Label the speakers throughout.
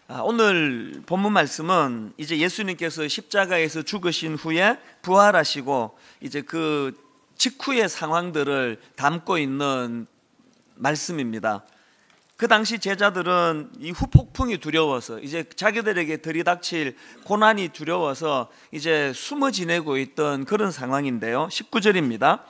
Speaker 1: 오늘 본문 말씀은 이제 예수님께서 십자가에서 죽으신 후에 부활하시고 이제 그 직후의 상황들을 담고 있는 말씀입니다. 그 당시 제자들은 이 후폭풍이 두려워서 이제 자기들에게 들이닥칠 고난이 두려워서 이제 숨어 지내고 있던 그런 상황인데요. 19절입니다.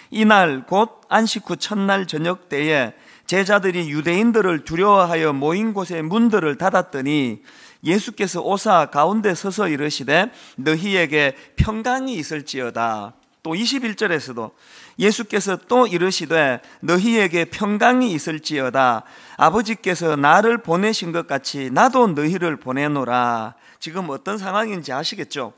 Speaker 1: 이날 곧 안식 후 첫날 저녁 때에 제자들이 유대인들을 두려워하여 모인 곳에 문들을 닫았더니 예수께서 오사 가운데 서서 이르시되 너희에게 평강이 있을지어다. 또 21절에서도 예수께서 또 이르시되 너희에게 평강이 있을지어다. 아버지께서 나를 보내신 것 같이 나도 너희를 보내노라. 지금 어떤 상황인지 아시겠죠?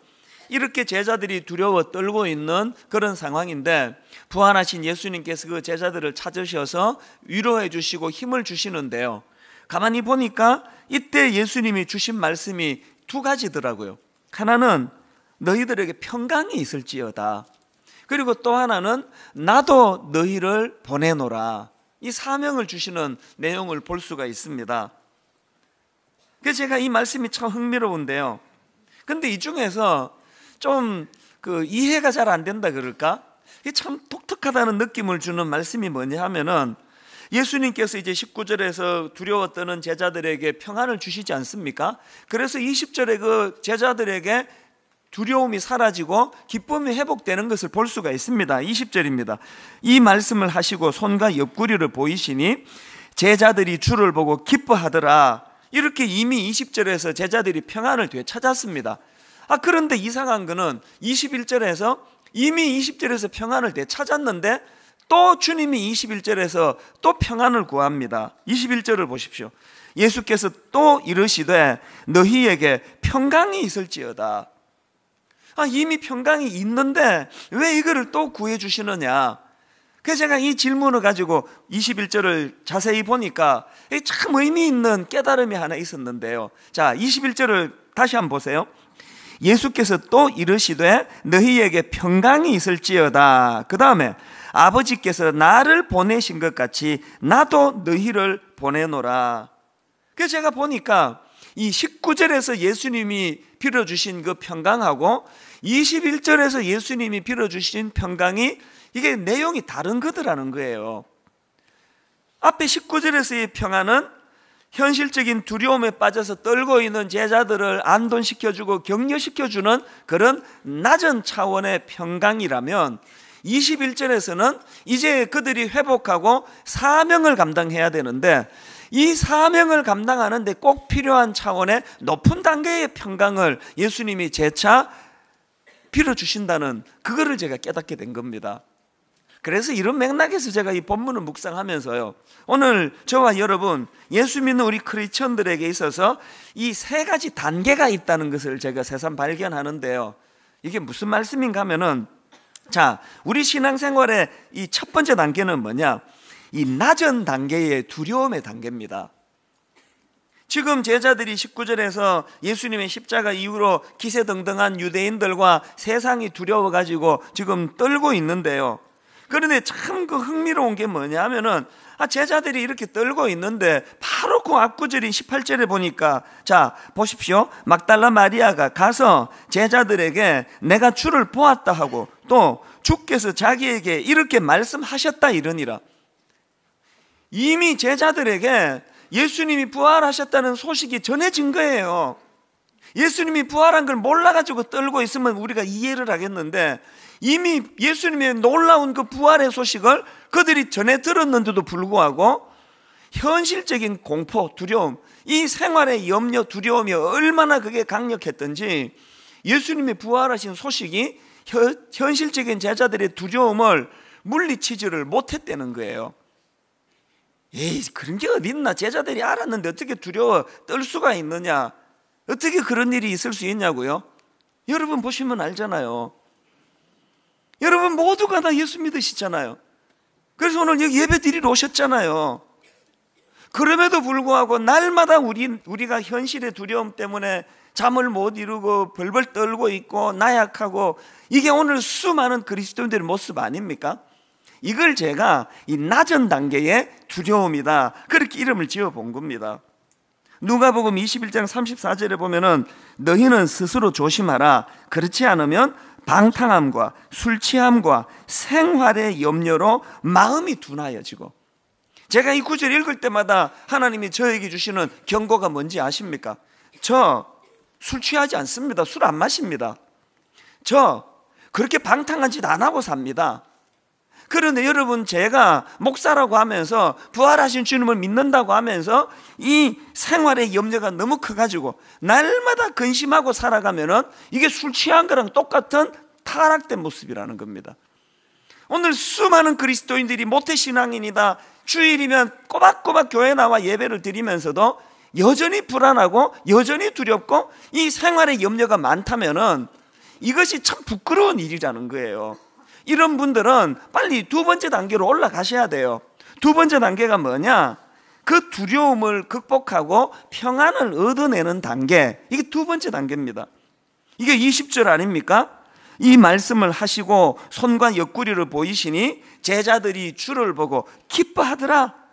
Speaker 1: 이렇게 제자들이 두려워 떨고 있는 그런 상황인데 부활하신 예수님께서 그 제자들을 찾으셔서 위로해 주시고 힘을 주시는데요, 가만히 보니까 이때 예수님이 주신 말씀이 두 가지더라고요. 하나는 너희들에게 평강이 있을지어다, 그리고 또 하나는 나도 너희를 보내노라. 이 사명을 주시는 내용을 볼 수가 있습니다. 그래서 제가 이 말씀이 참 흥미로운데요, 근데 이 중에서 좀 이해가 잘 안 된다 그럴까? 이게 참 독특하다는 느낌을 주는 말씀이 뭐냐 하면은 예수님께서 이제 19절에서 두려워 떠는 제자들에게 평안을 주시지 않습니까? 그래서 20절에 그 제자들에게 두려움이 사라지고 기쁨이 회복되는 것을 볼 수가 있습니다. 20절입니다. 이 말씀을 하시고 손과 옆구리를 보이시니 제자들이 주를 보고 기뻐하더라. 이렇게 이미 20절에서 제자들이 평안을 되찾았습니다. 그런데 이상한 거는 21절에서 이미 20절에서 평안을 되찾았는데 또 주님이 21절에서 또 평안을 구합니다. 21절을 보십시오. 예수께서 또 이르시되 너희에게 평강이 있을지어다. 이미 평강이 있는데 왜 이거를 또 구해 주시느냐? 그래서 제가 이 질문을 가지고 21절을 자세히 보니까 참 의미 있는 깨달음이 하나 있었는데요. 자, 21절을 다시 한번 보세요. 예수께서 또 이르시되 너희에게 평강이 있을지어다. 그 다음에 아버지께서 나를 보내신 것 같이 나도 너희를 보내노라. 그래서 제가 보니까 이 19절에서 예수님이 빌어주신 그 평강하고 21절에서 예수님이 빌어주신 평강이 이게 내용이 다른 거더라는 거예요. 앞에 19절에서의 평안은 현실적인 두려움에 빠져서 떨고 있는 제자들을 안돈시켜주고 격려시켜주는 그런 낮은 차원의 평강이라면 21절에서는 이제 그들이 회복하고 사명을 감당해야 되는데 이 사명을 감당하는데 꼭 필요한 차원의 높은 단계의 평강을 예수님이 재차 빌어주신다는 그거를 제가 깨닫게 된 겁니다. 그래서 이런 맥락에서 제가 이 본문을 묵상하면서요, 오늘 저와 여러분 예수 믿는 우리 크리스천들에게 있어서 이 세 가지 단계가 있다는 것을 제가 새삼 발견하는데요, 이게 무슨 말씀인가 하면은, 자, 우리 신앙생활의 이 첫 번째 단계는 뭐냐? 이 낮은 단계의 두려움의 단계입니다. 지금 제자들이 19절에서 예수님의 십자가 이후로 기세등등한 유대인들과 세상이 두려워가지고 지금 떨고 있는데요, 그런데 참 그 흥미로운 게 뭐냐 하면은 제자들이 이렇게 떨고 있는데 바로 그 앞구절인 18절에 보니까, 자 보십시오. 막달라 마리아가 가서 제자들에게 내가 주를 보았다 하고 또 주께서 자기에게 이렇게 말씀하셨다 이러니라. 이미 제자들에게 예수님이 부활하셨다는 소식이 전해진 거예요. 예수님이 부활한 걸 몰라가지고 떨고 있으면 우리가 이해를 하겠는데 이미 예수님의 놀라운 그 부활의 소식을 그들이 전해 들었는데도 불구하고 현실적인 공포, 두려움, 이 생활의 염려, 두려움이 얼마나 그게 강력했던지 예수님이 부활하신 소식이 현실적인 제자들의 두려움을 물리치지를 못했다는 거예요. 에이, 그런 게 어디 있나? 제자들이 알았는데 어떻게 두려워 떨 수가 있느냐? 어떻게 그런 일이 있을 수 있냐고요? 여러분 보시면 알잖아요. 여러분 모두가 다 예수 믿으시잖아요. 그래서 오늘 여기 예배 드리러 오셨잖아요. 그럼에도 불구하고 날마다 우리가 현실의 두려움 때문에 잠을 못 이루고 벌벌 떨고 있고 나약하고, 이게 오늘 수많은 그리스도인들의 모습 아닙니까? 이걸 제가 이 낮은 단계의 두려움이다, 그렇게 이름을 지어 본 겁니다. 누가복음 21장 34절에 보면은 너희는 스스로 조심하라. 그렇지 않으면 방탕함과 술 취함과 생활의 염려로 마음이 둔하여지고. 제가 이 구절 읽을 때마다 하나님이 저에게 주시는 경고가 뭔지 아십니까? 저 술 취하지 않습니다. 술 안 마십니다. 저 그렇게 방탕한 짓 안 하고 삽니다. 그런데 여러분, 제가 목사라고 하면서 부활하신 주님을 믿는다고 하면서 이 생활의 염려가 너무 커가지고 날마다 근심하고 살아가면은 이게 술 취한 거랑 똑같은 타락된 모습이라는 겁니다. 오늘 수많은 그리스도인들이 모태신앙인이다, 주일이면 꼬박꼬박 교회 나와 예배를 드리면서도 여전히 불안하고 여전히 두렵고 이 생활의 염려가 많다면은 이것이 참 부끄러운 일이라는 거예요. 이런 분들은 빨리 두 번째 단계로 올라가셔야 돼요. 두 번째 단계가 뭐냐? 그 두려움을 극복하고 평안을 얻어내는 단계. 이게 두 번째 단계입니다. 이게 20절 아닙니까? 이 말씀을 하시고 손과 옆구리를 보이시니 제자들이 주를 보고 기뻐하더라.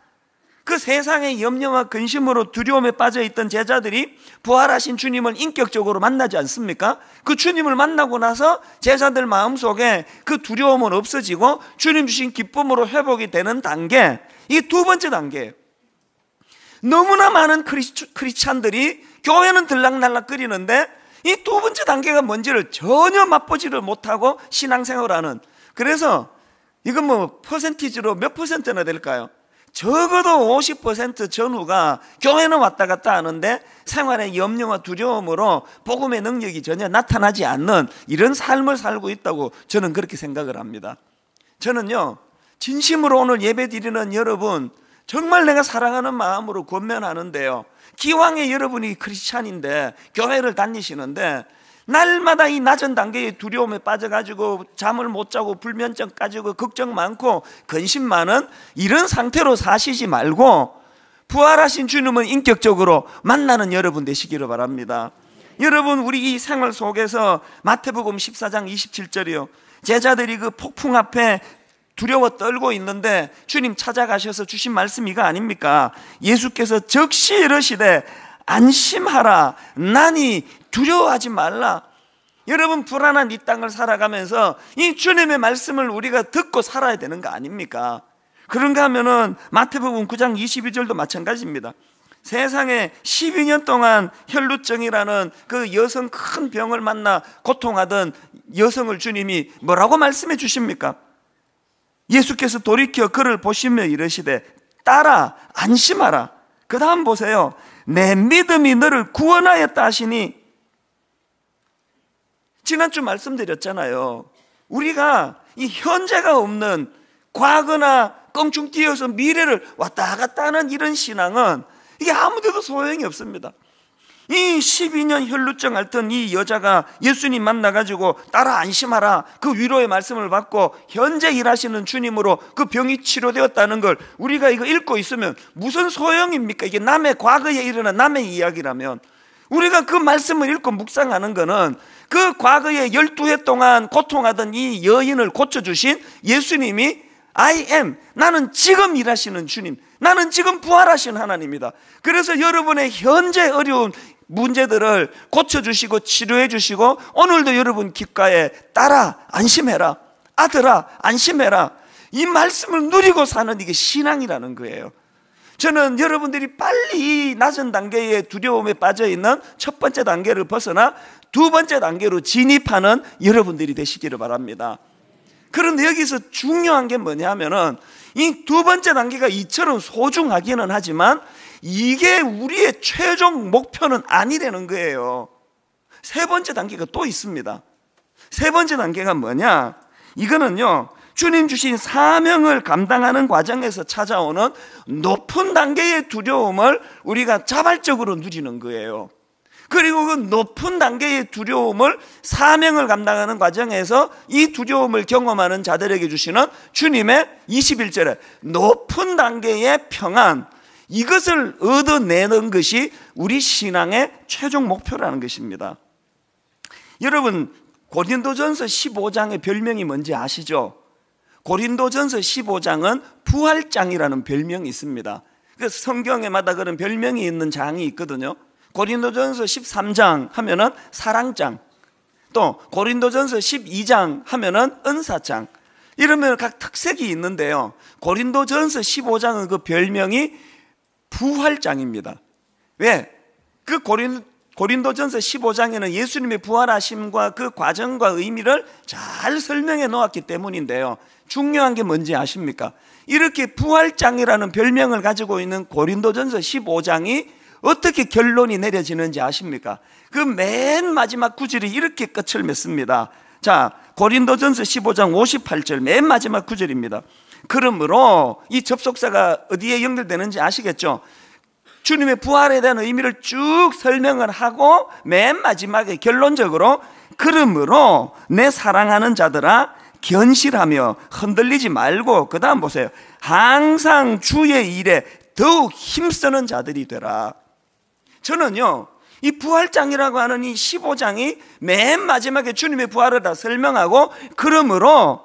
Speaker 1: 그 세상의 염려와 근심으로 두려움에 빠져있던 제자들이 부활하신 주님을 인격적으로 만나지 않습니까? 그 주님을 만나고 나서 제자들 마음속에 그 두려움은 없어지고 주님 주신 기쁨으로 회복이 되는 단계, 이게 두 번째 단계예요. 너무나 많은 크리스찬들이 교회는 들락날락거리는데 이 두 번째 단계가 뭔지를 전혀 맛보지를 못하고 신앙생활하는, 그래서 이건 뭐 퍼센티지로 몇 퍼센트나 될까요? 적어도 50% 전후가 교회는 왔다 갔다 하는데 생활의 염려와 두려움으로 복음의 능력이 전혀 나타나지 않는 이런 삶을 살고 있다고 저는 그렇게 생각을 합니다. 저는요, 진심으로 오늘 예배 드리는 여러분 정말 내가 사랑하는 마음으로 권면하는데요, 기왕에 여러분이 크리스찬인데 교회를 다니시는데 날마다 이 낮은 단계의 두려움에 빠져가지고 잠을 못 자고 불면증 가지고 걱정 많고 근심 많은 이런 상태로 사시지 말고 부활하신 주님을 인격적으로 만나는 여러분 되시기를 바랍니다. 여러분, 우리 이 생활 속에서 마태복음 14장 27절이요, 제자들이 그 폭풍 앞에 두려워 떨고 있는데 주님 찾아가셔서 주신 말씀 이거 아닙니까? 예수께서 즉시 이르시되 안심하라, 나니 두려워하지 말라. 여러분, 불안한 이 땅을 살아가면서 이 주님의 말씀을 우리가 듣고 살아야 되는 거 아닙니까? 그런가 하면은 마태복음 9장 22절도 마찬가지입니다. 세상에 12년 동안 혈루증이라는 그 여성 큰 병을 만나 고통하던 여성을 주님이 뭐라고 말씀해 주십니까? 예수께서 돌이켜 그를 보시며 이르시되 따라 안심하라. 그 다음 보세요. 내 믿음이 너를 구원하였다 하시니. 지난주 말씀드렸잖아요. 우리가 이 현재가 없는 과거나 껑충 뛰어서 미래를 왔다 갔다 하는 이런 신앙은 이게 아무데도 소용이 없습니다. 이 12년 혈루증 앓던 이 여자가 예수님 만나가지고 따라 안심하라, 그 위로의 말씀을 받고 현재 일하시는 주님으로 그 병이 치료되었다는 걸 우리가 이거 읽고 있으면 무슨 소용입니까? 이게 남의 과거에 일어난 남의 이야기라면. 우리가 그 말씀을 읽고 묵상하는 거는 그 과거에 12해 동안 고통하던 이 여인을 고쳐주신 예수님이 I am, 나는 지금 일하시는 주님, 나는 지금 부활하신 하나님이다. 그래서 여러분의 현재 어려운 문제들을 고쳐주시고 치료해주시고 오늘도 여러분 귓가에 딸아 안심해라, 아들아 안심해라, 이 말씀을 누리고 사는 이게 신앙이라는 거예요. 저는 여러분들이 빨리 이 낮은 단계의 두려움에 빠져있는 첫 번째 단계를 벗어나 두 번째 단계로 진입하는 여러분들이 되시기를 바랍니다. 그런데 여기서 중요한 게 뭐냐면은 이 두 번째 단계가 이처럼 소중하기는 하지만 이게 우리의 최종 목표는 아니라는 거예요. 세 번째 단계가 또 있습니다. 세 번째 단계가 뭐냐? 이거는요, 주님 주신 사명을 감당하는 과정에서 찾아오는 높은 단계의 두려움을 우리가 자발적으로 누리는 거예요. 그리고 그 높은 단계의 두려움을 사명을 감당하는 과정에서 이 두려움을 경험하는 자들에게 주시는 주님의 21절에 높은 단계의 평안, 이것을 얻어내는 것이 우리 신앙의 최종 목표라는 것입니다. 여러분, 고린도전서 15장의 별명이 뭔지 아시죠? 고린도전서 15장은 부활장이라는 별명이 있습니다. 그 성경에마다 그런 별명이 있는 장이 있거든요. 고린도전서 13장 하면은 사랑장, 또 고린도전서 12장 하면은 은사장, 이러면 각 특색이 있는데요. 고린도전서 15장은 그 별명이 부활장입니다. 왜? 그 고린도전서 15장에는 예수님의 부활하심과 그 과정과 의미를 잘 설명해 놓았기 때문인데요. 중요한 게 뭔지 아십니까? 이렇게 부활장이라는 별명을 가지고 있는 고린도전서 15장이 어떻게 결론이 내려지는지 아십니까? 그 맨 마지막 구절이 이렇게 끝을 맺습니다. 자, 고린도전서 15장 58절 맨 마지막 구절입니다. 그러므로 이 접속사가 어디에 연결되는지 아시겠죠? 주님의 부활에 대한 의미를 쭉 설명을 하고 맨 마지막에 결론적으로 그러므로 내 사랑하는 자들아 견실하며 흔들리지 말고, 그 다음 보세요, 항상 주의 일에 더욱 힘쓰는 자들이 되라. 저는요, 이 부활장이라고 하는 이 15장이 맨 마지막에 주님의 부활을 다 설명하고 그러므로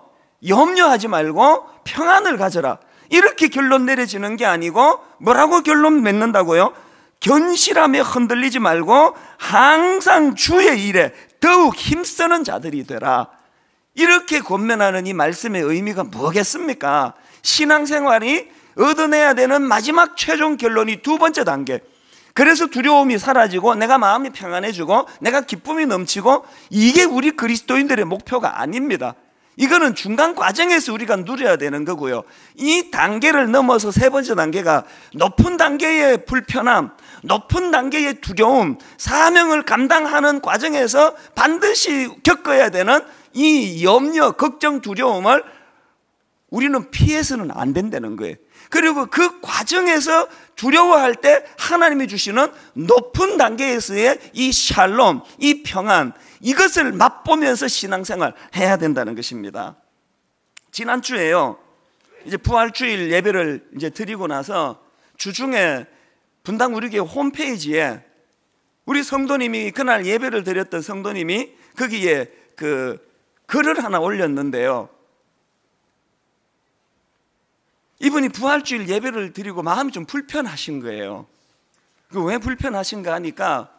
Speaker 1: 염려하지 말고 평안을 가져라, 이렇게 결론 내려지는 게 아니고 뭐라고 결론 맺는다고요? 견실하며 흔들리지 말고 항상 주의 일에 더욱 힘쓰는 자들이 되라. 이렇게 권면하는 이 말씀의 의미가 뭐겠습니까? 신앙생활이 얻어내야 되는 마지막 최종 결론이 두 번째 단계. 그래서 두려움이 사라지고 내가 마음이 평안해지고 내가 기쁨이 넘치고, 이게 우리 그리스도인들의 목표가 아닙니다. 이거는 중간 과정에서 우리가 누려야 되는 거고요. 이 단계를 넘어서 세 번째 단계가 높은 단계의 불편함, 높은 단계의 두려움, 사명을 감당하는 과정에서 반드시 겪어야 되는 이 염려, 걱정, 두려움을 우리는 피해서는 안 된다는 거예요. 그리고 그 과정에서 두려워할 때 하나님이 주시는 높은 단계에서의 이 샬롬, 이 평안, 이것을 맛보면서 신앙생활 해야 된다는 것입니다. 지난주에요, 이제 부활주일 예배를 이제 드리고 나서 주중에 분당 우리 교회 홈페이지에 우리 성도님이, 그날 예배를 드렸던 성도님이 거기에 그 글을 하나 올렸는데요. 이분이 부활주일 예배를 드리고 마음이 좀 불편하신 거예요. 왜 불편하신가 하니까,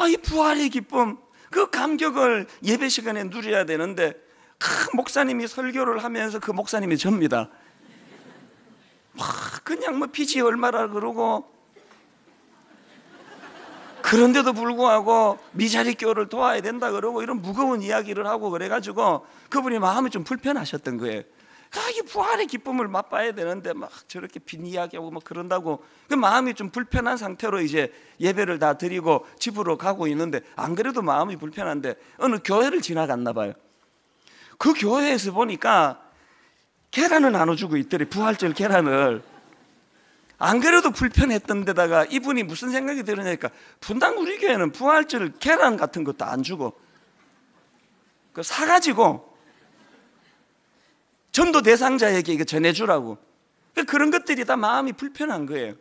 Speaker 1: 이 부활의 기쁨, 그 감격을 예배 시간에 누려야 되는데 목사님이 설교를 하면서, 그 목사님이 접니다. 그냥 뭐 빚이 얼마라 그러고, 그런데도 불구하고 미자리 교를 도와야 된다 그러고 이런 무거운 이야기를 하고 그래가지고 그분이 마음이 좀 불편하셨던 거예요. 이 부활의 기쁨을 맛봐야 되는데 막 저렇게 빈 이야기하고 막 그런다고, 그 마음이 좀 불편한 상태로 이제 예배를 다 드리고 집으로 가고 있는데, 안 그래도 마음이 불편한데 어느 교회를 지나갔나 봐요. 그 교회에서 보니까 계란을 나눠주고 있더래, 부활절 계란을. 안 그래도 불편했던 데다가 이분이 무슨 생각이 들으냐니까, 분당 우리 교회는 부활절 계란 같은 것도 안 주고 그 사가지고 전도 대상자에게 이거 전해주라고, 그런 것들이 다 마음이 불편한 거예요.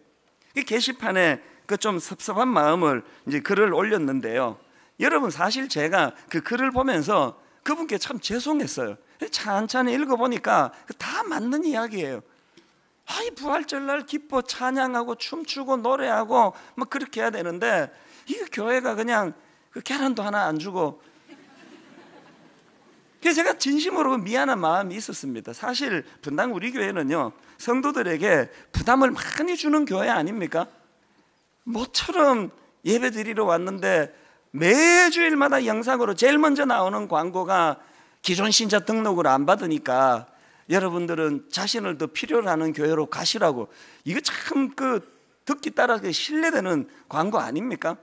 Speaker 1: 게시판에 그 좀 섭섭한 마음을 이제 글을 올렸는데요. 여러분, 사실 제가 그 글을 보면서 그분께 참 죄송했어요. 찬찬히 읽어보니까 다 맞는 이야기예요. 이 부활절날 기뻐 찬양하고 춤추고 노래하고 뭐 그렇게 해야 되는데, 이 교회가 그냥 그 계란도 하나 안 주고. 그래서 제가 진심으로 미안한 마음이 있었습니다. 사실 분당 우리 교회는요, 성도들에게 부담을 많이 주는 교회 아닙니까? 모처럼 예배 드리러 왔는데 매주일마다 영상으로 제일 먼저 나오는 광고가 기존 신자 등록을 안 받으니까 여러분들은 자신을 더 필요로 하는 교회로 가시라고. 이거 참 듣기 따라 신뢰되는 광고 아닙니까?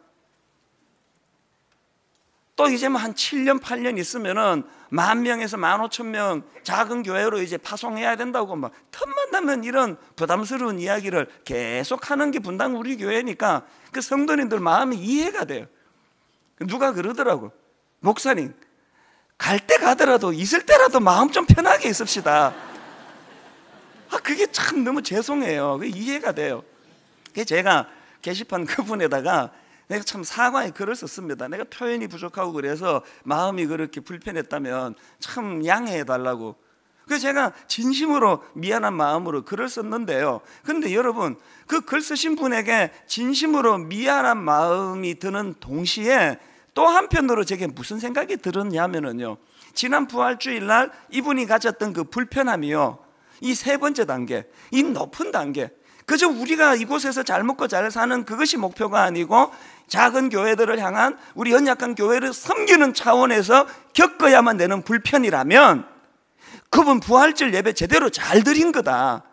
Speaker 1: 또 이제 한 7년 8년 있으면은 10,000명에서 15,000명 작은 교회로 이제 파송해야 된다고 막 틈만 나면 이런 부담스러운 이야기를 계속 하는 게 분당 우리 교회니까 그 성도님들 마음이 이해가 돼요. 누가 그러더라고, 목사님 갈 때 가더라도 있을 때라도 마음 좀 편하게 있읍시다. 그게 참 너무 죄송해요. 이해가 돼요. 제가 게시판 그분에다가 내가 참 사과의 글을 썼습니다. 내가 표현이 부족하고 그래서 마음이 그렇게 불편했다면 참 양해해 달라고.
Speaker 2: 그래서 제가 진심으로 미안한 마음으로 글을 썼는데요. 그런데 여러분, 그 글 쓰신 분에게 진심으로 미안한 마음이 드는 동시에 또 한편으로 제게 무슨 생각이 들었냐면요, 지난 부활주일날 이분이 가졌던 그 불편함이요, 이 세 번째 단계, 이 높은 단계, 그저 우리가 이곳에서 잘 먹고 잘 사는 그것이 목표가 아니고 작은 교회들을 향한 우리 연약한 교회를 섬기는 차원에서 겪어야만 되는 불편이라면 그분 부활절 예배 제대로 잘 드린 거다,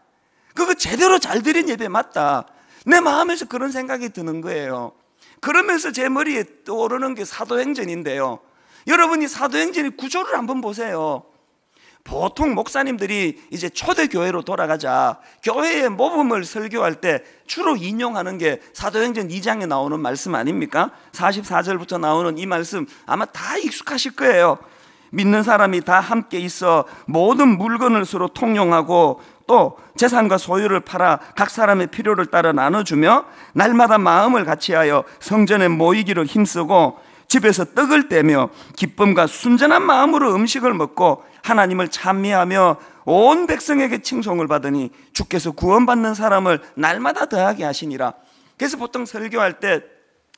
Speaker 2: 그거 제대로 잘 드린 예배 맞다, 내 마음에서 그런 생각이 드는 거예요. 그러면서 제 머리에 떠오르는 게 사도행전인데요. 여러분이 사도행전의 구조를 한번 보세요. 보통 목사님들이 이제 초대교회로 돌아가자 교회의 모범을 설교할 때 주로 인용하는 게 사도행전 2장에 나오는 말씀 아닙니까? 44절부터 나오는 이 말씀 아마 다 익숙하실 거예요. 믿는 사람이 다 함께 있어 모든 물건을 서로 통용하고 또 재산과 소유를 팔아 각 사람의 필요를 따라 나눠주며 날마다 마음을 같이하여 성전에 모이기를 힘쓰고 집에서 떡을 떼며 기쁨과 순전한 마음으로 음식을 먹고 하나님을 찬미하며 온 백성에게 칭송을 받으니 주께서 구원받는 사람을 날마다 더하게 하시니라. 그래서 보통 설교할 때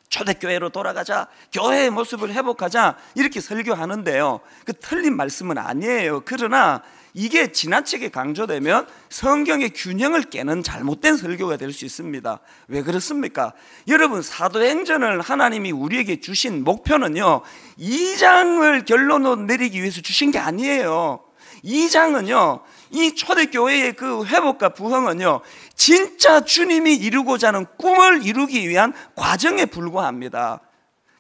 Speaker 2: 초대교회로 돌아가자, 교회의 모습을 회복하자, 이렇게 설교하는데요, 그 틀린 말씀은 아니에요. 그러나 이게 지나치게 강조되면 성경의 균형을 깨는 잘못된 설교가 될 수 있습니다. 왜 그렇습니까? 여러분, 사도행전을 하나님이 우리에게 주신 목표는요, 2장을 결론으로 내리기 위해서 주신 게 아니에요. 2장은요, 이 초대교회의 그 회복과 부흥은요, 진짜 주님이 이루고자 하는 꿈을 이루기 위한 과정에 불과합니다.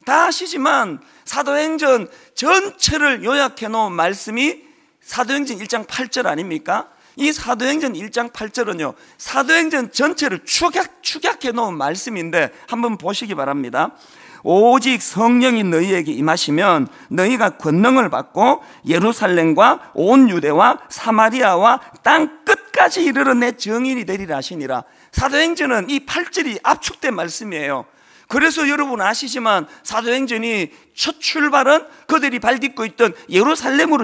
Speaker 2: 다 아시지만 사도행전 전체를 요약해 놓은 말씀이 사도행전 1장 8절 아닙니까? 이 사도행전 1장 8절은요, 사도행전 전체를 축약해 놓은 말씀인데 한번 보시기 바랍니다. 오직 성령이 너희에게 임하시면 너희가 권능을 받고 예루살렘과 온 유대와 사마리아와 땅 끝까지 이르러 내 증인이 되리라 하시니라. 사도행전은 이 8절이 압축된 말씀이에요. 그래서 여러분 아시지만 사도행전이 첫 출발은 그들이 발 딛고 있던 예루살렘으로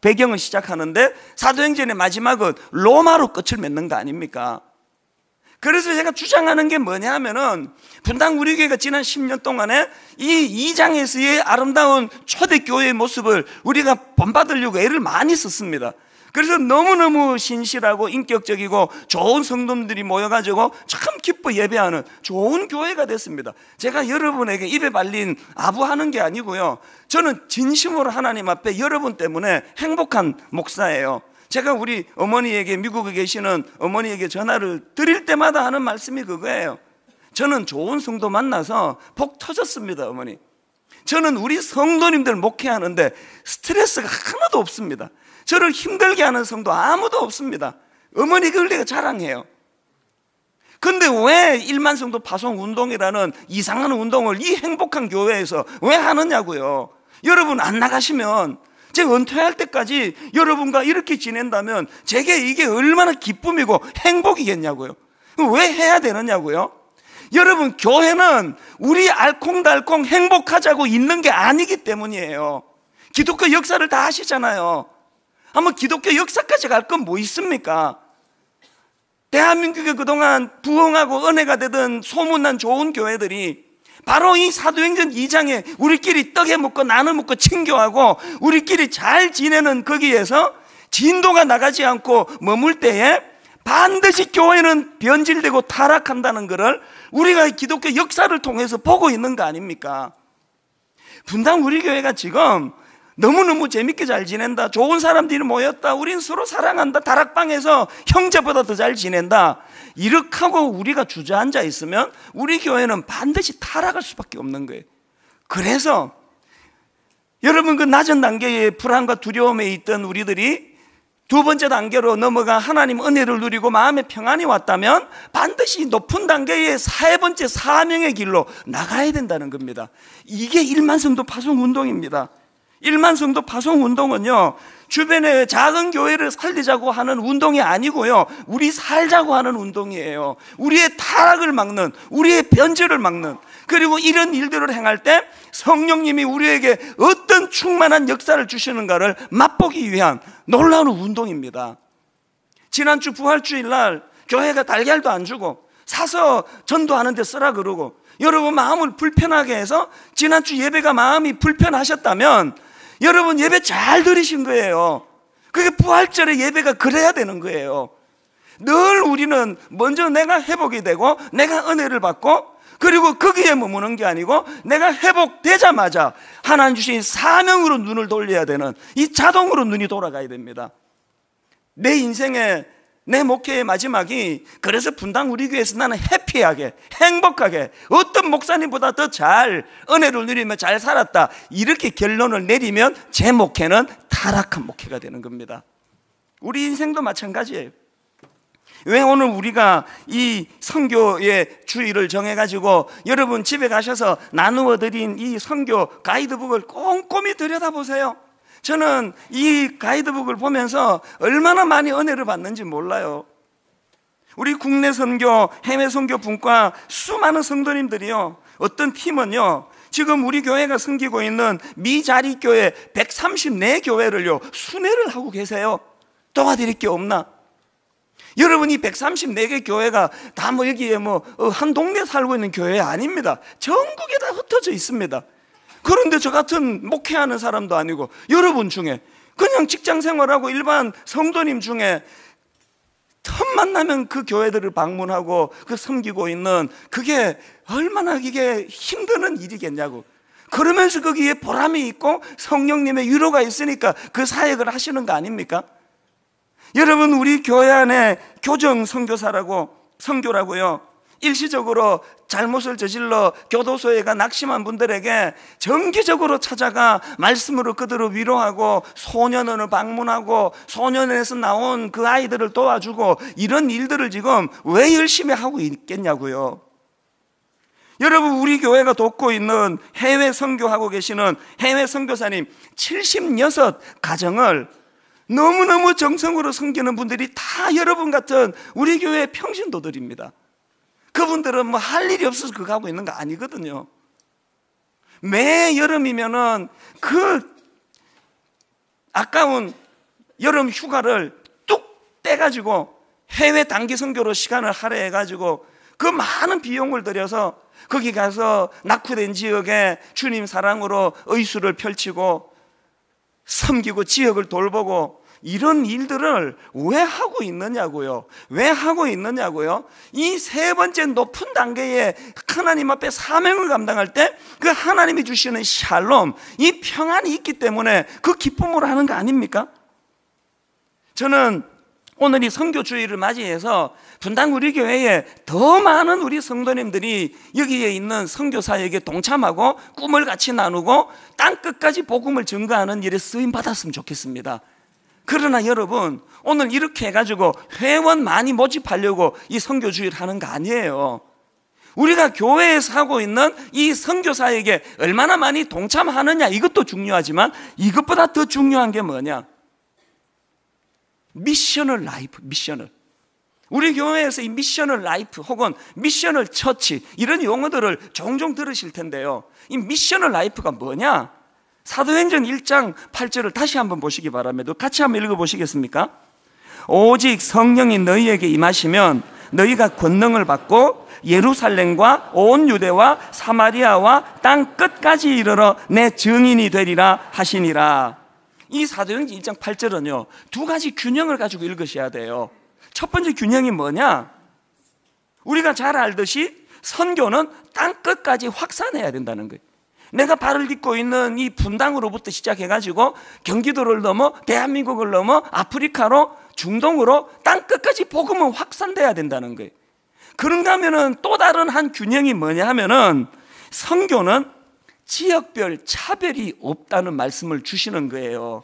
Speaker 2: 배경을 시작하는데 사도행전의 마지막은 로마로 끝을 맺는 거 아닙니까? 그래서 제가 주장하는 게 뭐냐 하면은 분당 우리 교회가 지난 10년 동안에 이 2장에서의 아름다운 초대교회의 모습을 우리가 본받으려고 애를 많이 썼습니다. 그래서 너무너무 신실하고 인격적이고 좋은 성도들이 모여가지고 참 기뻐 예배하는 좋은 교회가 됐습니다. 제가 여러분에게 입에 발린 아부하는 게 아니고요, 저는 진심으로 하나님 앞에 여러분 때문에 행복한 목사예요. 제가 우리 어머니에게, 미국에 계시는 어머니에게 전화를 드릴 때마다 하는 말씀이 그거예요. 저는 좋은 성도 만나서 복 터졌습니다. 어머니, 저는 우리 성도님들 목회하는데 스트레스가 하나도 없습니다. 저를 힘들게 하는 성도 아무도 없습니다. 어머니 그걸 내가 자랑해요. 근데 왜 1만 성도 파송 운동이라는 이상한 운동을 이 행복한 교회에서 왜 하느냐고요. 여러분 안 나가시면 제가 은퇴할 때까지 여러분과 이렇게 지낸다면 제게 이게 얼마나 기쁨이고 행복이겠냐고요. 왜 해야 되느냐고요. 여러분, 교회는 우리 알콩달콩 행복하자고 있는 게 아니기 때문이에요. 기독교 역사를 다 아시잖아요. 한번 기독교 역사까지 갈 건 뭐 있습니까? 대한민국에 그동안 부흥하고 은혜가 되던 소문난 좋은 교회들이 바로 이 사도행전 2장에 우리끼리 떡에 먹고 나눠 먹고 친교하고 우리끼리 잘 지내는 거기에서 진도가 나가지 않고 머물 때에 반드시 교회는 변질되고 타락한다는 것을 우리가 기독교 역사를 통해서 보고 있는 거 아닙니까? 분당 우리 교회가 지금 너무너무 재밌게 잘 지낸다, 좋은 사람들이 모였다, 우린 서로 사랑한다, 다락방에서 형제보다 더 잘 지낸다, 이렇게 하고 우리가 주저앉아 있으면 우리 교회는 반드시 타락할 수밖에 없는 거예요. 그래서 여러분, 그 낮은 단계의 불안과 두려움에 있던 우리들이 두 번째 단계로 넘어가 하나님 은혜를 누리고 마음의 평안이 왔다면 반드시 높은 단계의 세 번째 사명의 길로 나가야 된다는 겁니다. 이게 1만 성도 파송 운동입니다. 1만 성도 파송 운동은요, 주변의 작은 교회를 살리자고 하는 운동이 아니고요, 우리 살자고 하는 운동이에요. 우리의 타락을 막는, 우리의 변절을 막는, 그리고 이런 일들을 행할 때 성령님이 우리에게 어떤 충만한 역사를 주시는가를 맛보기 위한 놀라운 운동입니다. 지난주 부활주일 날 교회가 달걀도 안 주고 사서 전도하는 데 쓰라 그러고, 여러분 마음을 불편하게 해서 지난주 예배가 마음이 불편하셨다면 여러분 예배 잘 들으신 거예요. 그게 부활절의 예배가 그래야 되는 거예요. 늘 우리는 먼저 내가 회복이 되고 내가 은혜를 받고, 그리고 거기에 머무는 게 아니고 내가 회복되자마자 하나님 주신 사명으로 눈을 돌려야 되는, 이 자동으로 눈이 돌아가야 됩니다. 내 인생의, 내 목회의 마지막이, 그래서 분당 우리 교회에서 나는 해피하게, 행복하게, 어떤 목사님보다 더 잘 은혜를 누리며 잘 살았다, 이렇게 결론을 내리면 제 목회는 타락한 목회가 되는 겁니다. 우리 인생도 마찬가지예요. 왜 오늘 우리가 이 선교의 주의를 정해가지고 여러분 집에 가셔서 나누어 드린 이 선교 가이드북을 꼼꼼히 들여다보세요. 저는 이 가이드북을 보면서 얼마나 많이 은혜를 받는지 몰라요. 우리 국내 선교, 해외 선교 분과 수많은 성도님들이요, 어떤 팀은요, 지금 우리 교회가 섬기고 있는 미자립교회 134교회를요 순회를 하고 계세요. 도와드릴 게 없나? 여러분, 이 134개 교회가 다 뭐 여기에 뭐 한 동네 살고 있는 교회 아닙니다. 전국에 다 흩어져 있습니다. 그런데 저 같은 목회하는 사람도 아니고 여러분 중에 그냥 직장 생활하고 일반 성도님 중에 틈만 나면 그 교회들을 방문하고 그 섬기고 있는, 그게 얼마나 이게 힘드는 일이겠냐고. 그러면서 거기에 보람이 있고 성령님의 위로가 있으니까 그 사역을 하시는 거 아닙니까? 여러분, 우리 교회 안에 교정 선교라고요, 일시적으로 잘못을 저질러 교도소에 가 낙심한 분들에게 정기적으로 찾아가 말씀으로 그들을 위로하고 소년원을 방문하고 소년원에서 나온 그 아이들을 도와주고, 이런 일들을 지금 왜 열심히 하고 있겠냐고요. 여러분, 우리 교회가 돕고 있는 해외 선교하고 계시는 해외 선교사님 76가정을 너무너무 정성으로 섬기는 분들이 다 여러분 같은 우리 교회 평신도들입니다. 그분들은 뭐 할 일이 없어서 그거 하고 있는 거 아니거든요. 매 여름이면은 그 아까운 여름 휴가를 뚝 떼가지고 해외 단기 선교로 시간을 할애해가지고 그 많은 비용을 들여서 거기 가서 낙후된 지역에 주님 사랑으로 의수를 펼치고 섬기고 지역을 돌보고, 이런 일들을 왜 하고 있느냐고요. 왜 하고 있느냐고요. 이 세 번째 높은 단계에 하나님 앞에 사명을 감당할 때 그 하나님이 주시는 샬롬, 이 평안이 있기 때문에 그 기쁨으로 하는 거 아닙니까? 저는 오늘 이 선교주의를 맞이해서 분당 우리 교회에 더 많은 우리 성도님들이 여기에 있는 선교사에게 동참하고 꿈을 같이 나누고 땅끝까지 복음을 증거하는 일에 쓰임 받았으면 좋겠습니다. 그러나 여러분, 오늘 이렇게 해가지고 회원 많이 모집하려고 이 선교주의를 하는 거 아니에요. 우리가 교회에서 하고 있는 이 선교사에게 얼마나 많이 동참하느냐, 이것도 중요하지만 이것보다 더 중요한 게 뭐냐? 미셔널 라이프, 미셔널. 우리 교회에서 이 미셔널 라이프 혹은 미셔널 처치, 이런 용어들을 종종 들으실 텐데요, 이 미셔널 라이프가 뭐냐? 사도행전 1장 8절을 다시 한번 보시기 바랍니다. 같이 한번 읽어보시겠습니까? 오직 성령이 너희에게 임하시면 너희가 권능을 받고 예루살렘과 온 유대와 사마리아와 땅 끝까지 이르러 내 증인이 되리라 하시니라. 이 사도행전 1장 8절은요 두 가지 균형을 가지고 읽으셔야 돼요. 첫 번째 균형이 뭐냐? 우리가 잘 알듯이 선교는 땅 끝까지 확산해야 된다는 거예요. 내가 발을 딛고 있는 이 분당으로부터 시작해가지고 경기도를 넘어 대한민국을 넘어 아프리카로 중동으로 땅 끝까지 복음은 확산돼야 된다는 거예요. 그런가 하면은 또 다른 한 균형이 뭐냐 하면은 선교는 지역별 차별이 없다는 말씀을 주시는 거예요.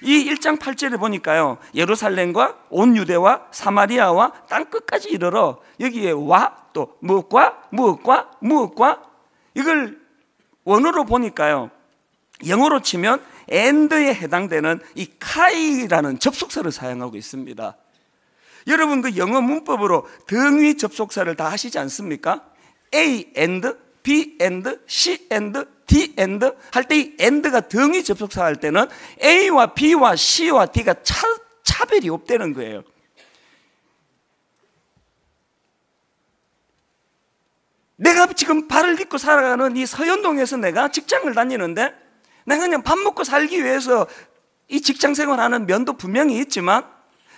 Speaker 2: 이 1장 8절에 보니까요, 예루살렘과 온 유대와 사마리아와 땅 끝까지 이르러, 여기에 와 또 무엇과 무엇과 무엇과, 이걸 원어로 보니까요 영어로 치면 and에 해당되는 이 카이라는 접속사를 사용하고 있습니다. 여러분 그 영어 문법으로 등위 접속사를 다 하시지 않습니까? A and, B and, C and, D and 할 때 이 and가 등위 접속사 할 때는 A와 B와 C와 D가 차별이 없다는 거예요. 내가 지금 발을 딛고 살아가는 이 서현동에서 내가 직장을 다니는데 내가 그냥 밥 먹고 살기 위해서 이 직장 생활하는 면도 분명히 있지만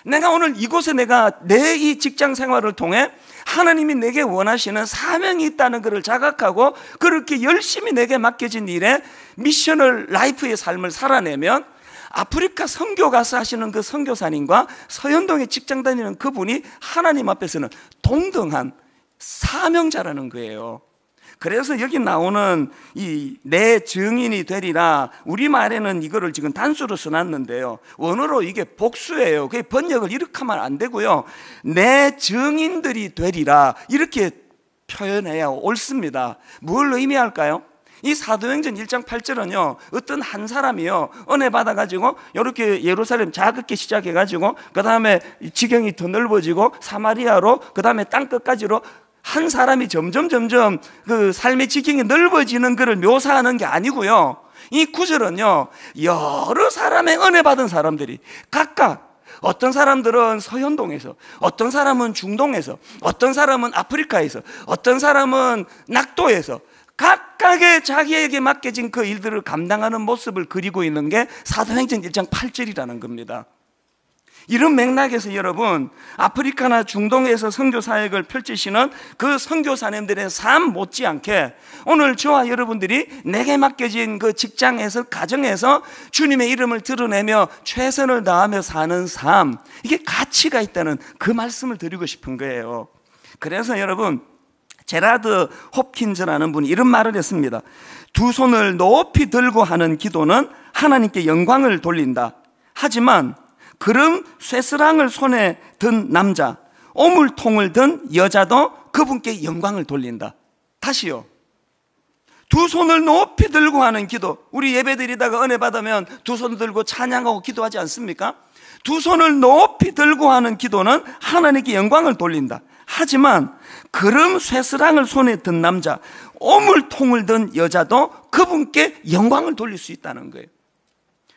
Speaker 2: 내가 오늘 이곳에 내가 내 이 직장 생활을 통해 하나님이 내게 원하시는 사명이 있다는 것을 자각하고 그렇게 열심히 내게 맡겨진 일에 미셔널 라이프의 삶을 살아내면 아프리카 선교 가서 하시는 그 선교사님과 서현동에 직장 다니는 그분이 하나님 앞에서는 동등한 사명자라는 거예요. 그래서 여기 나오는 이 내 증인이 되리라, 우리말에는 이거를 지금 단수로 써놨는데요, 원어로 이게 복수예요. 그게 번역을 이렇게 하면 안 되고요, 내 증인들이 되리라 이렇게 표현해야 옳습니다. 뭘 의미할까요? 이 사도행전 1장 8절은요 어떤 한 사람이요 은혜 받아가지고 이렇게 예루살렘 작게 시작해가지고 그 다음에 지경이 더 넓어지고 사마리아로 그 다음에 땅끝까지로 한 사람이 점점 그 삶의 지경이 넓어지는 것을 묘사하는 게 아니고요, 이 구절은요 여러 사람의 은혜 받은 사람들이 각각, 어떤 사람들은 서현동에서, 어떤 사람은 중동에서, 어떤 사람은 아프리카에서, 어떤 사람은 낙도에서 각각의 자기에게 맡겨진 그 일들을 감당하는 모습을 그리고 있는 게 사도행전 1장 8절이라는 겁니다. 이런 맥락에서 여러분, 아프리카나 중동에서 선교 사역을 펼치시는 그 선교사님들의 삶 못지않게 오늘 저와 여러분들이 내게 맡겨진 그 직장에서, 가정에서 주님의 이름을 드러내며 최선을 다하며 사는 삶, 이게 가치가 있다는 그 말씀을 드리고 싶은 거예요. 그래서 여러분, 제라드 홉킨즈라는 분이 이런 말을 했습니다. 두 손을 높이 들고 하는 기도는 하나님께 영광을 돌린다. 하지만 그런 쇠스랑을 손에 든 남자, 오물통을 든 여자도 그분께 영광을 돌린다. 다시요, 두 손을 높이 들고 하는 기도, 우리 예배드리다가 은혜 받으면 두 손 들고 찬양하고 기도하지 않습니까? 두 손을 높이 들고 하는 기도는 하나님께 영광을 돌린다. 하지만 그런 쇠스랑을 손에 든 남자, 오물통을 든 여자도 그분께 영광을 돌릴 수 있다는 거예요.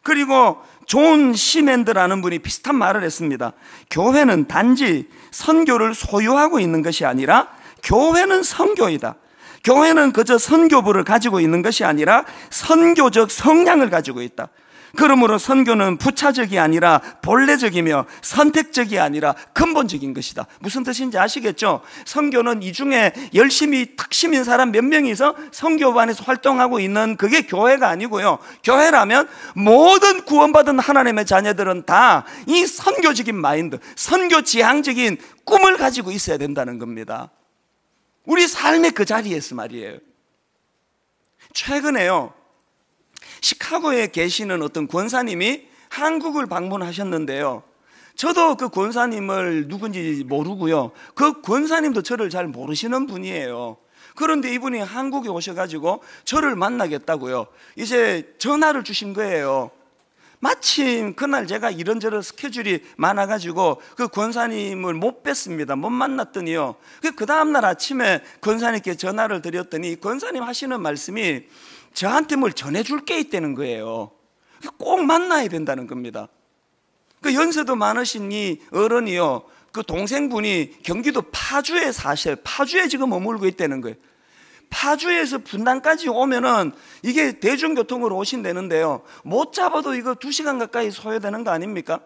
Speaker 2: 그리고 존 시맨드라는 분이 비슷한 말을 했습니다. 교회는 단지 선교를 소유하고 있는 것이 아니라 교회는 선교이다. 교회는 그저 선교부를 가지고 있는 것이 아니라 선교적 성향을 가지고 있다. 그러므로 선교는 부차적이 아니라 본래적이며 선택적이 아니라 근본적인 것이다. 무슨 뜻인지 아시겠죠? 선교는 이 중에 열심히 탁심인 사람 몇 명이서 선교반에서 활동하고 있는 그게 교회가 아니고요, 교회라면 모든 구원받은 하나님의 자녀들은 다 이 선교적인 마인드, 선교 지향적인 꿈을 가지고 있어야 된다는 겁니다. 우리 삶의 그 자리에서 말이에요. 최근에요, 시카고에 계시는 어떤 권사님이 한국을 방문하셨는데요, 저도 그 권사님을 누군지 모르고요, 그 권사님도 저를 잘 모르시는 분이에요. 그런데 이분이 한국에 오셔가지고 저를 만나겠다고요 이제 전화를 주신 거예요. 마침 그날 제가 이런저런 스케줄이 많아가지고 그 권사님을 못 뵀습니다. 못 만났더니요, 그 다음날 아침에 권사님께 전화를 드렸더니 권사님 하시는 말씀이 저한테 뭘 전해줄 게 있다는 거예요. 꼭 만나야 된다는 겁니다. 그 연세도 많으신 이 어른이요, 그 동생분이 경기도 파주에 사셔요. 파주에 지금 머물고 있다는 거예요. 파주에서 분당까지 오면은 이게 대중교통으로 오신다는데요, 못 잡아도 이거 2시간 가까이 소요되는 거 아닙니까?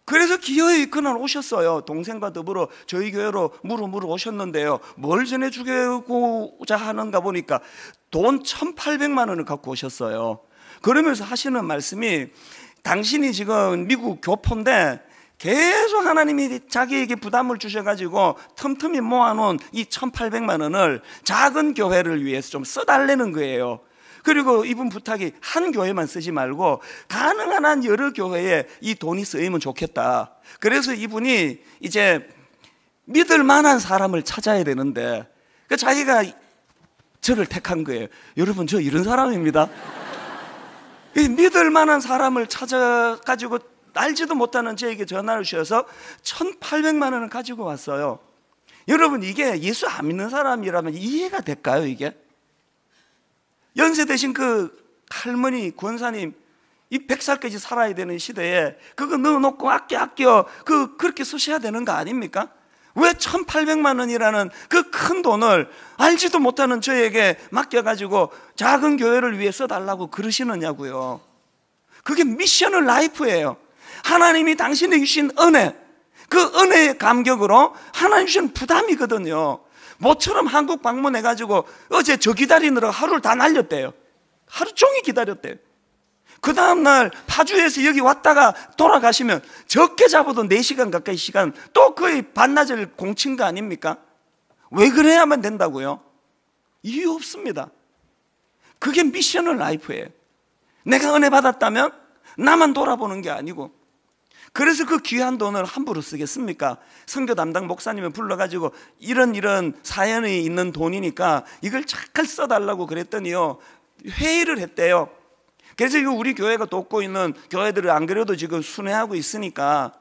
Speaker 2: 그래서 기어이 그날 오셨어요. 동생과 더불어 저희 교회로 무르무르 오셨는데요, 뭘 전해주고자 하는가 보니까 돈 1,800만 원을 갖고 오셨어요. 그러면서 하시는 말씀이, 당신이 지금 미국 교포인데 계속 하나님이 자기에게 부담을 주셔가지고 틈틈이 모아놓은 이 1,800만 원을 작은 교회를 위해서 좀 써달라는 거예요. 그리고 이분 부탁이 한 교회만 쓰지 말고 가능한 한 여러 교회에 이 돈이 쓰이면 좋겠다. 그래서 이분이 이제 믿을 만한 사람을 찾아야 되는데 자기가 저를 택한 거예요. 여러분, 저 이런 사람입니다. 이 믿을 만한 사람을 찾아가지고 알지도 못하는 저에게 전화를 주셔서 1,800만 원을 가지고 왔어요. 여러분, 이게 예수 안 믿는 사람이라면 이해가 될까요? 이게 연세 대신 그 할머니 권사님, 이 100살까지 살아야 되는 시대에 그거 넣어놓고 아껴 그렇게 쓰셔야 되는 거 아닙니까? 왜 1,800만 원이라는 그 큰 돈을 알지도 못하는 저에게 맡겨가지고 작은 교회를 위해 써달라고 그러시느냐고요. 그게 미션을 라이프예요. 하나님이 당신에게 주신 은혜, 그 은혜의 감격으로 하나님 주신 부담이거든요. 모처럼 한국 방문해가지고 어제 저 기다리느라 하루를 다 날렸대요. 하루 종일 기다렸대요. 그 다음날 파주에서 여기 왔다가 돌아가시면 적게 잡아도 4시간 가까이 시간, 또 거의 반나절 공친 거 아닙니까? 왜 그래야만 된다고요? 이유 없습니다. 그게 미션을 라이프예요. 내가 은혜 받았다면 나만 돌아보는 게 아니고, 그래서 그 귀한 돈을 함부로 쓰겠습니까? 선교 담당 목사님을 불러가지고 이런 사연이 있는 돈이니까 이걸 잘 써달라고 그랬더니요, 회의를 했대요. 그래서 이거 우리 교회가 돕고 있는 교회들을 안 그래도 지금 순회하고 있으니까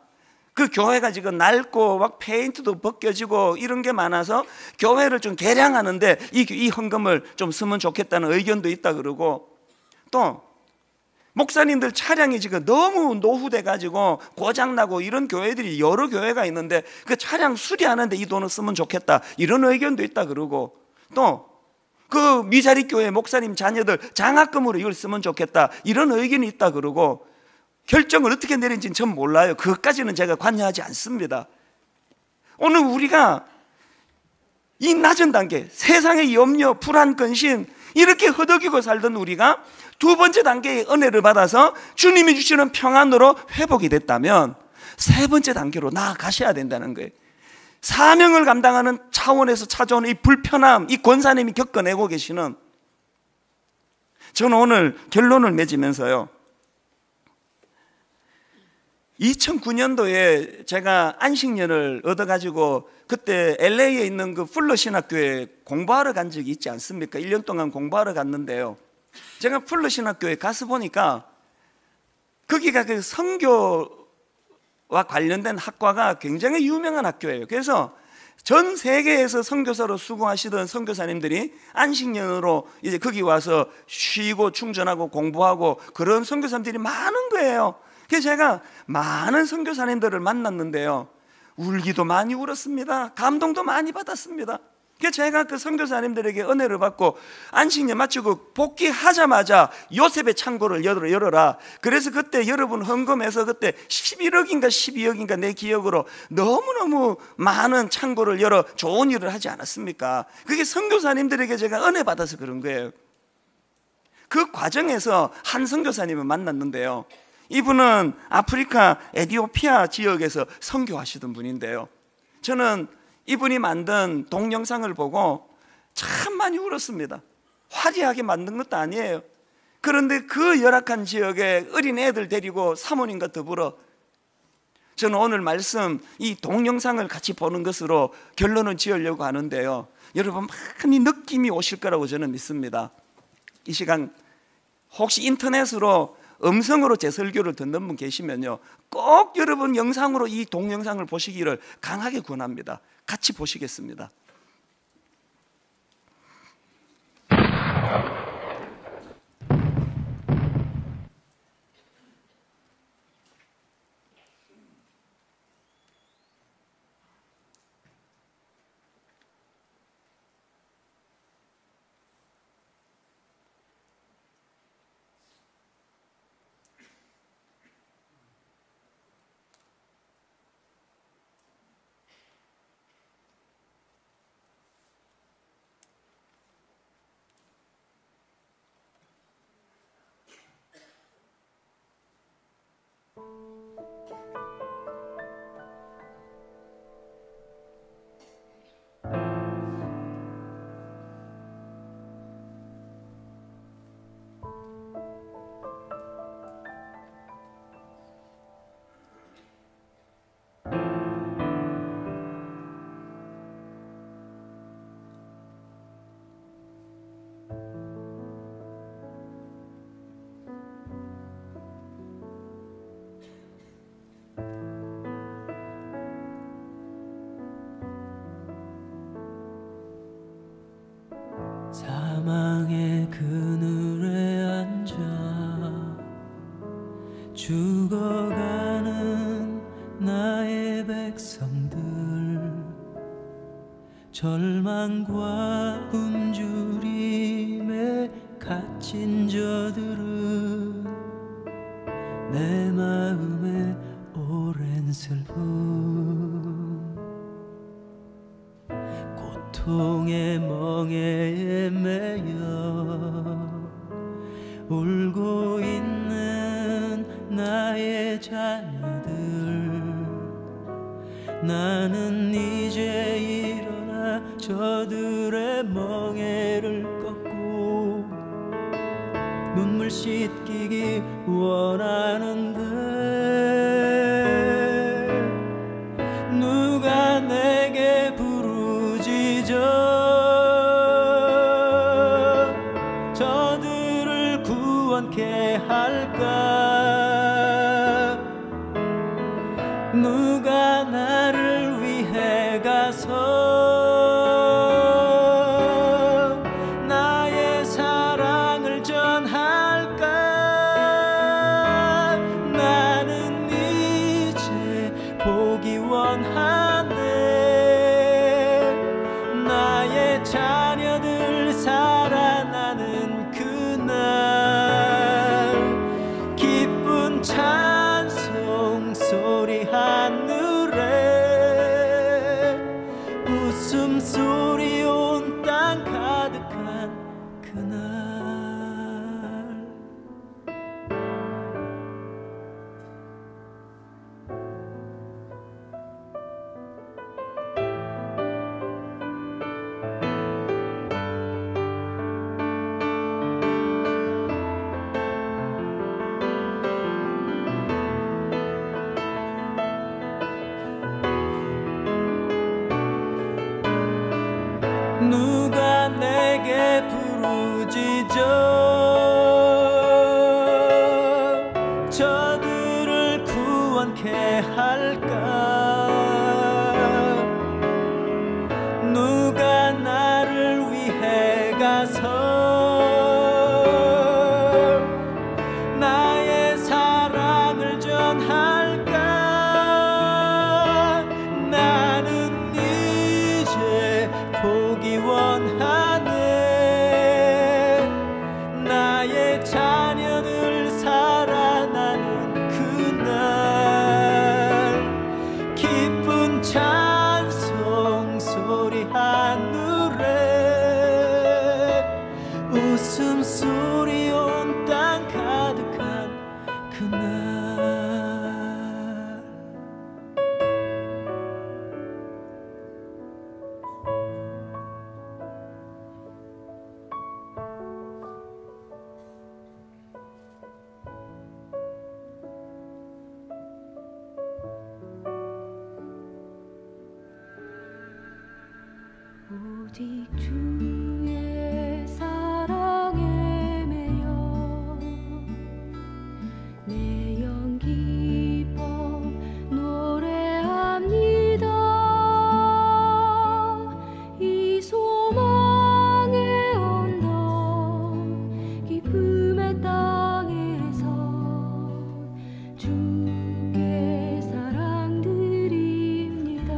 Speaker 2: 그 교회가 지금 낡고 막 페인트도 벗겨지고 이런 게 많아서 교회를 좀 개량하는데 이 헌금을 좀 쓰면 좋겠다는 의견도 있다 그러고, 또 목사님들 차량이 지금 너무 노후돼 가지고 고장나고 이런 교회들이 여러 교회가 있는데 그 차량 수리하는데 이 돈을 쓰면 좋겠다 이런 의견도 있다 그러고, 또 그 미자리 교회 목사님 자녀들 장학금으로 이걸 쓰면 좋겠다 이런 의견이 있다 그러고, 결정을 어떻게 내린지는 전 몰라요. 그것까지는 제가 관여하지 않습니다. 오늘 우리가 이 낮은 단계, 세상의 염려, 불안, 근심 이렇게 허덕이고 살던 우리가 두 번째 단계의 은혜를 받아서 주님이 주시는 평안으로 회복이 됐다면 세 번째 단계로 나아가셔야 된다는 거예요. 사명을 감당하는 차원에서 찾아오는 이 불편함, 이 권사님이 겪어내고 계시는, 저는 오늘 결론을 맺으면서요, 2009년도에 제가 안식년을 얻어가지고 그때 LA에 있는 그 풀러 신학교에 공부하러 간 적이 있지 않습니까? 1년 동안 공부하러 갔는데요, 제가 풀러 신학교에 가서 보니까 거기가 그 선교와 관련된 학과가 굉장히 유명한 학교예요. 그래서 전 세계에서 선교사로 수고하시던 선교사님들이 안식년으로 이제 거기 와서 쉬고 충전하고 공부하고 그런 선교사님들이 많은 거예요. 그래서 제가 많은 선교사님들을 만났는데요, 울기도 많이 울었습니다. 감동도 많이 받았습니다. 그래서 제가 그 선교사님들에게 은혜를 받고 안식년 마치고 복귀하자마자 요셉의 창고를 열어라. 그래서 그때 여러분 헌금해서 그때 11억인가 12억인가 내 기억으로 너무너무 많은 창고를 열어 좋은 일을 하지 않았습니까? 그게 선교사님들에게 제가 은혜 받아서 그런 거예요. 그 과정에서 한 선교사님을 만났는데요, 이분은 아프리카 에티오피아 지역에서 선교하시던 분인데요, 저는 이분이 만든 동영상을 보고 참 많이 울었습니다. 화려하게 만든 것도 아니에요. 그런데 그 열악한 지역에 어린 애들 데리고 사모님과 더불어, 저는 오늘 말씀 이 동영상을 같이 보는 것으로 결론을 지으려고 하는데요, 여러분 많이 느낌이 오실 거라고 저는 믿습니다. 이 시간 혹시 인터넷으로 음성으로 제 설교를 듣는 분 계시면요, 꼭 여러분 영상으로 이 동영상을 보시기를 강하게 권합니다. 같이 보시겠습니다.
Speaker 3: 그늘에 앉아 죽어가는 나의 백성들, 절망과 굶주림에 갇힌 저들은 내 마음에 오랜 슬픔, 고통의 멍에에 매여 울고 있는 나의 자녀들, 나는 이제 일어나 저들의 멍에를 꺾고 눈물 씻기기 원하는데, 누가 내게 부르짖어 저들을 구원케 할까? 누가 나를 위해 가서 나의 사랑을 전할까? 나는 이제 보기 원하네. 나의 자녀들 살아나는 그날, 기쁜 찬송 소리 하늘에, 웃음소리 온 땅 가득한 그날. 누가 내게 부르짖어 저들을 구원케 할까? 누가 나를 위해 가서 나의 사랑을 전할까? 나는 이제 보기 원하네. 나의 자녀들 살아나는 그날, 기쁜 찬송 소리 하늘에, 웃음소리 온 땅 가득한 그날.
Speaker 4: 오직 주의 사랑에 매여 내 영 기뻐 노래합니다. 이 소망의 언덕 기쁨의 땅에서 주께 사랑 드립니다.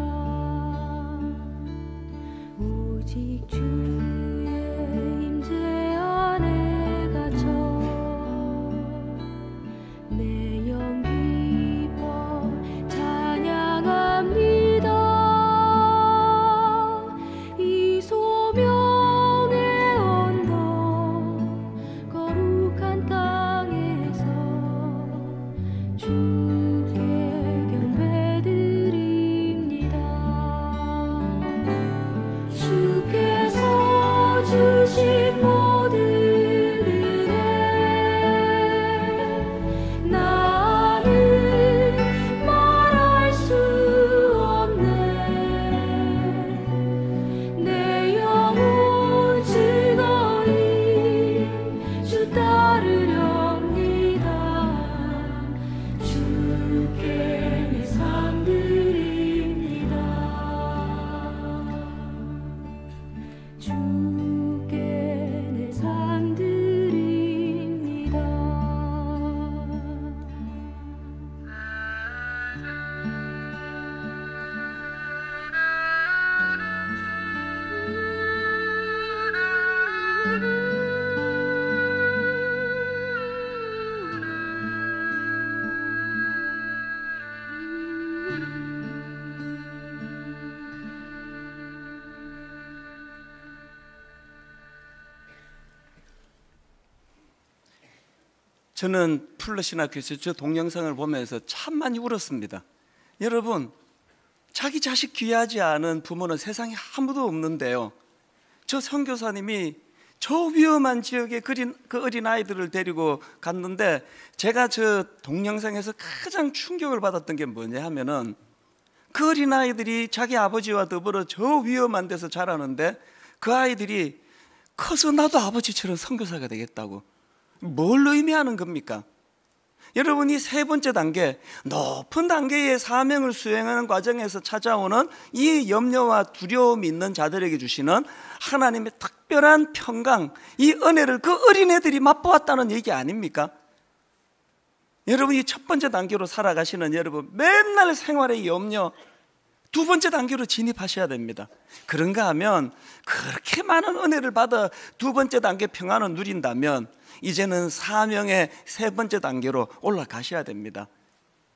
Speaker 4: 오직 주의 임재 안에 갇혀 내 영 기뻐 찬양합니다. 이 소명의 언덕 거룩한 땅에서 주께 경배드립니다. 주께서
Speaker 2: 저는 플러신학교에서 저 동영상을 보면서 참 많이 울었습니다. 여러분, 자기 자식 귀하지 않은 부모는 세상에 아무도 없는데요, 저 선교사님이 저 위험한 지역에 그 어린 아이들을 데리고 갔는데, 제가 저 동영상에서 가장 충격을 받았던 게 뭐냐 하면은, 그 어린 아이들이 자기 아버지와 더불어 저 위험한 데서 자라는데, 그 아이들이 커서 나도 아버지처럼 선교사가 되겠다고. 뭘 의미하는 겁니까? 여러분, 이 세 번째 단계, 높은 단계의 사명을 수행하는 과정에서 찾아오는 이 염려와 두려움이 있는 자들에게 주시는 하나님의 특별한 평강, 이 은혜를 그 어린애들이 맛보았다는 얘기 아닙니까? 여러분, 이 첫 번째 단계로 살아가시는 여러분, 맨날 생활의 염려, 두 번째 단계로 진입하셔야 됩니다. 그런가 하면 그렇게 많은 은혜를 받아 두 번째 단계 평안을 누린다면 이제는 사명의 세 번째 단계로 올라가셔야 됩니다.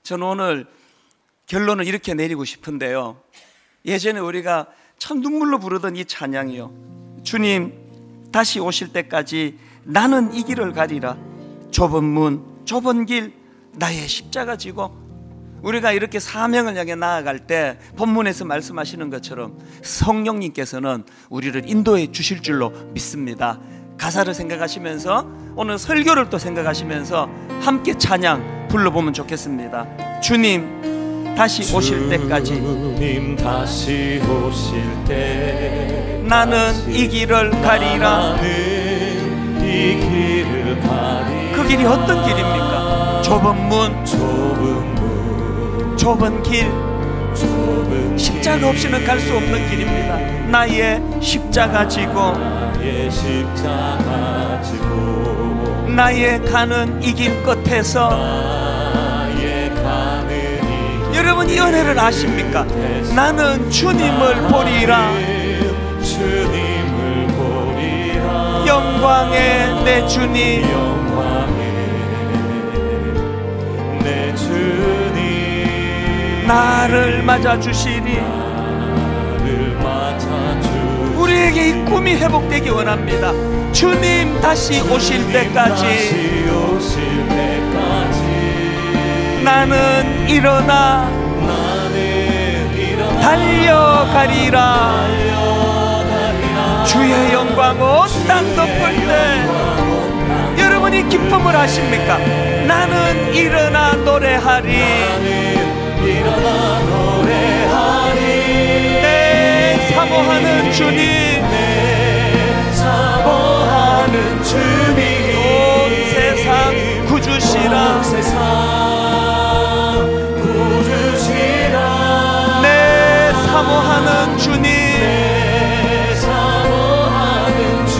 Speaker 2: 저는 오늘 결론을 이렇게 내리고 싶은데요, 예전에 우리가 참 눈물로 부르던 이 찬양이요, 주님 다시 오실 때까지 나는 이 길을 가리라, 좁은 문 좁은 길 나의 십자가 지고. 우리가 이렇게 사명을 향해 나아갈 때 본문에서 말씀하시는 것처럼 성령님께서는 우리를 인도해 주실 줄로 믿습니다. 가사를 생각하시면서 오늘 설교를 또 생각하시면서 함께 찬양 불러보면 좋겠습니다. 주님 다시 오실 때까지,
Speaker 3: 주님 다시 오실 때
Speaker 2: 나는 이 길을 가리라.
Speaker 3: 나는 이 길을 가리라.
Speaker 2: 그 길이 어떤 길입니까? 좁은 문, 좁은 길, 십자가 없이는 갈 수 없는 길입니다. 나의 십자가 지고, 나의 가는 이 길 끝에서, 여러분 이 은혜를 아십니까? 나는 주님을 보리라. 영광의 내 주님, 나를 맞아주시니. 우리에게 이 꿈이 회복되기 원합니다. 주님 다시 오실 때까지 나는 일어나 달려가리라. 주의 영광 온 땅 덮을 때, 여러분이 기쁨을 아십니까? 나는 일어나 노래하리. 내 사모하는 주님, 온 세상 구주시라. 내 사모하는 주님,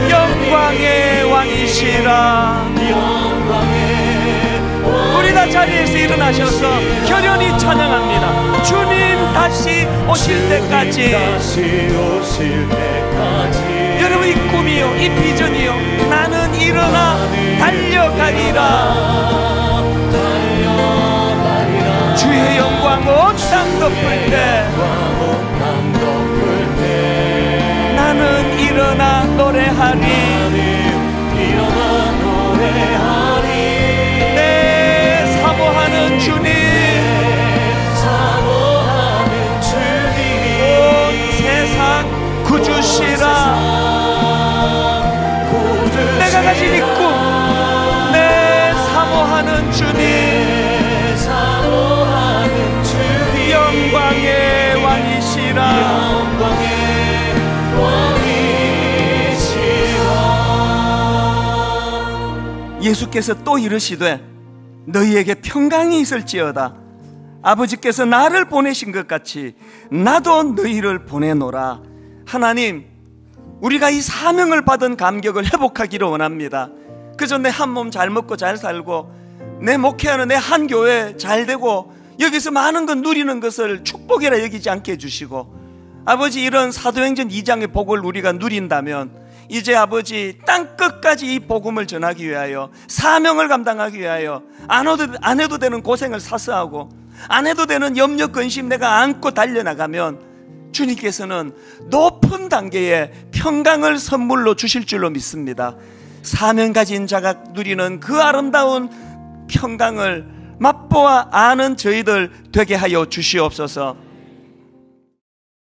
Speaker 2: 영광의 왕이시라. 우리 다 자리에서 일어나셔서 결연히 찬양합니다. 주님 다시 오실 때까지. 여러분 이 꿈이요, 이 비전이요, 나는 일어나 달려가리라. 주의 영광 온 땅 덮을 때 나는 일어나 노래하리. 내 사모하는 주님, 온 세상 구주시라. 내가 가진 이 꿈, 내 사모하는 주님, 영광의 왕이시라. 예수께서 또 이르시되 너희에게 평강이 있을지어다. 아버지께서 나를 보내신 것 같이 나도 너희를 보내노라. 하나님, 우리가 이 사명을 받은 감격을 회복하기를 원합니다. 그저 내 한 몸 잘 먹고 잘 살고 내 목회하는 내 한 교회 잘 되고 여기서 많은 것 누리는 것을 축복이라 여기지 않게 해주시고, 아버지, 이런 사도행전 2장의 복을 우리가 누린다면 이제 아버지, 땅 끝까지 이 복음을 전하기 위하여, 사명을 감당하기 위하여 안 해도 되는 고생을 사서하고 안 해도 되는 염려 근심 내가 안고 달려나가면 주님께서는 높은 단계의 평강을 선물로 주실 줄로 믿습니다. 사명 가진 자가 누리는 그 아름다운 평강을 맛보아 아는 저희들 되게 하여 주시옵소서.